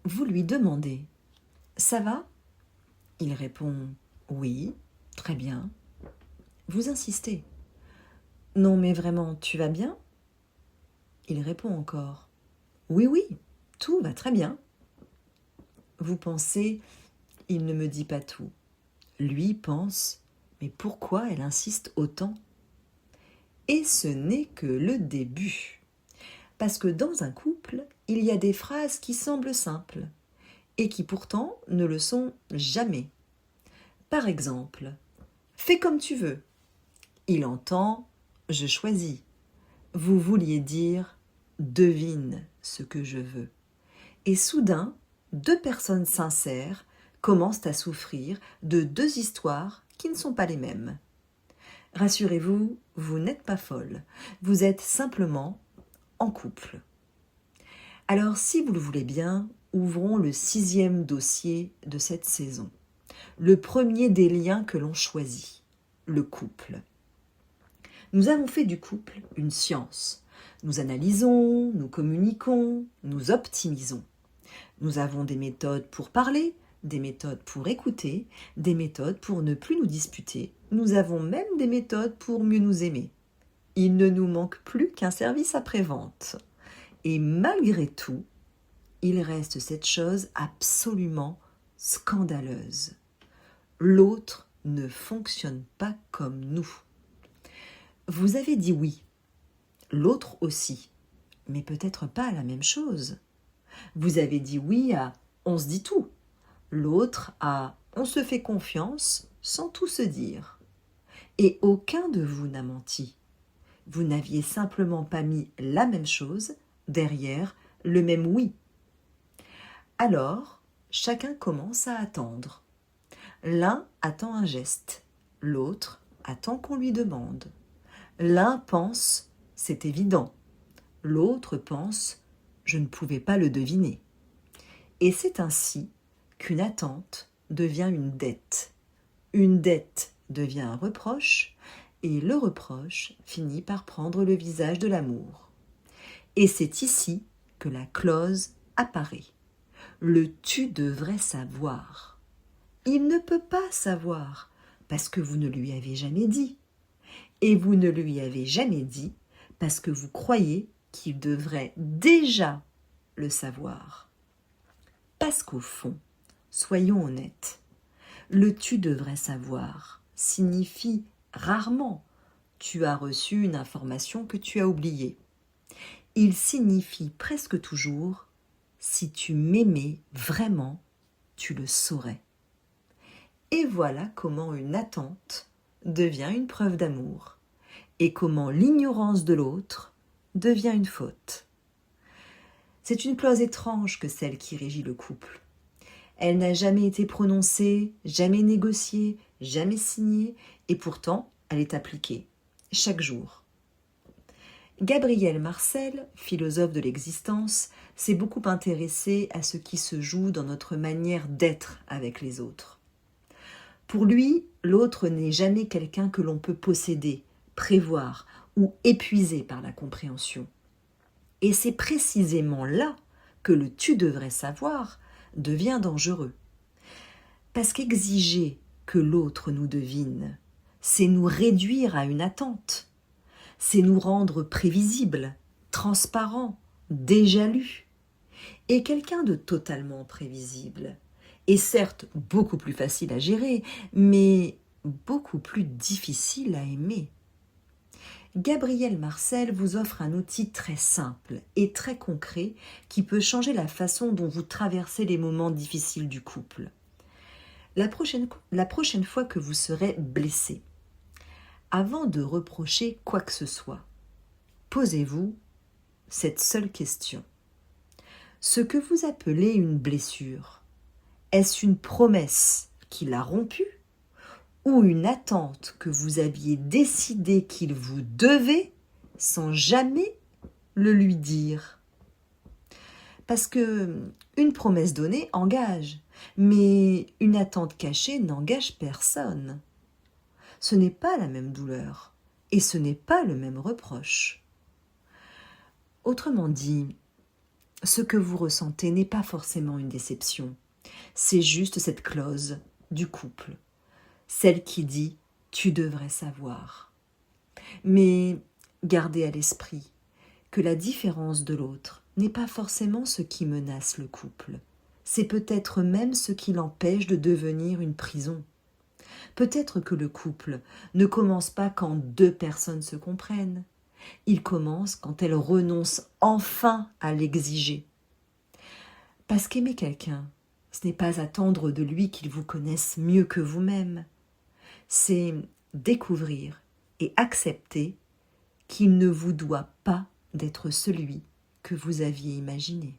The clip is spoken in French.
Vous lui demandez « Ça va ?» Il répond « Oui, très bien ». Vous insistez « Non mais vraiment, tu vas bien ?» Il répond encore « Oui, oui, tout va très bien ». Vous pensez « Il ne me dit pas tout ». Lui pense « Mais pourquoi elle insiste autant ?» Et ce n'est que le début. Parce que dans un couple, il y a des phrases qui semblent simples et qui pourtant ne le sont jamais. Par exemple, « Fais comme tu veux ». Il entend « Je choisis ». Vous vouliez dire « Devine ce que je veux ». Et soudain, deux personnes sincères commencent à souffrir de deux histoires qui ne sont pas les mêmes. Rassurez-vous, vous n'êtes pas folle, vous êtes simplement en couple. Alors si vous le voulez bien, ouvrons le 6e dossier de cette saison. Le premier des liens que l'on choisit, le couple. Nous avons fait du couple une science. Nous analysons, nous communiquons, nous optimisons. Nous avons des méthodes pour parler, des méthodes pour écouter, des méthodes pour ne plus nous disputer. Nous avons même des méthodes pour mieux nous aimer. Il ne nous manque plus qu'un service après-vente. Et malgré tout, il reste cette chose absolument scandaleuse. L'autre ne fonctionne pas comme nous. Vous avez dit oui, l'autre aussi, mais peut-être pas la même chose. Vous avez dit oui à « on se dit tout », l'autre à « on se fait confiance sans tout se dire ». Et aucun de vous n'a menti. Vous n'aviez simplement pas mis la même chose derrière le même oui. Alors, chacun commence à attendre. L'un attend un geste, l'autre attend qu'on lui demande. L'un pense « c'est évident », l'autre pense « je ne pouvais pas le deviner ». Et c'est ainsi qu'une attente devient une dette devient un reproche, et le reproche finit par prendre le visage de l'amour. Et c'est ici que la clause apparaît. Le « tu devrais savoir ». Il ne peut pas savoir, parce que vous ne lui avez jamais dit. Et vous ne lui avez jamais dit parce que vous croyez qu'il devrait déjà le savoir. Parce qu'au fond, soyons honnêtes, le « tu devrais savoir » signifie rarement « tu as reçu une information que tu as oubliée ». Il signifie presque toujours « si tu m'aimais vraiment, tu le saurais ». Et voilà comment une attente devient une preuve d'amour et comment l'ignorance de l'autre devient une faute. C'est une clause étrange que celle qui régit le couple. Elle n'a jamais été prononcée, jamais négociée, jamais signée, et pourtant elle est appliquée, chaque jour. Gabriel Marcel, philosophe de l'existence, s'est beaucoup intéressé à ce qui se joue dans notre manière d'être avec les autres. Pour lui, l'autre n'est jamais quelqu'un que l'on peut posséder, prévoir ou épuiser par la compréhension. Et c'est précisément là que le « tu devrais savoir » devient dangereux. Parce qu'exiger que l'autre nous devine, c'est nous réduire à une attente, c'est nous rendre prévisibles, transparents, déjà lus. Et quelqu'un de totalement prévisible est certes beaucoup plus facile à gérer, mais beaucoup plus difficile à aimer. Gabriel Marcel vous offre un outil très simple et très concret qui peut changer la façon dont vous traversez les moments difficiles du couple. La prochaine fois que vous serez blessé, avant de reprocher quoi que ce soit, posez-vous cette seule question. Ce que vous appelez une blessure, est-ce une promesse qui l'a rompue ou une attente que vous aviez décidé qu'il vous devait sans jamais le lui dire? Parce que une promesse donnée engage, mais une attente cachée n'engage personne. Ce n'est pas la même douleur et ce n'est pas le même reproche. Autrement dit, Ce que vous ressentez n'est pas forcément une déception. C'est juste cette clause du couple, celle qui dit « tu devrais savoir ». Mais gardez à l'esprit que la différence de l'autre n'est pas forcément ce qui menace le couple. C'est peut-être même ce qui l'empêche de devenir une prison. Peut-être que le couple ne commence pas quand deux personnes se comprennent. Il commence quand elles renoncent enfin à l'exiger. Parce qu'aimer quelqu'un, ce n'est pas attendre de lui qu'il vous connaisse mieux que vous-même. C'est découvrir et accepter qu'il ne vous doit pas d'être celui que vous aviez imaginé.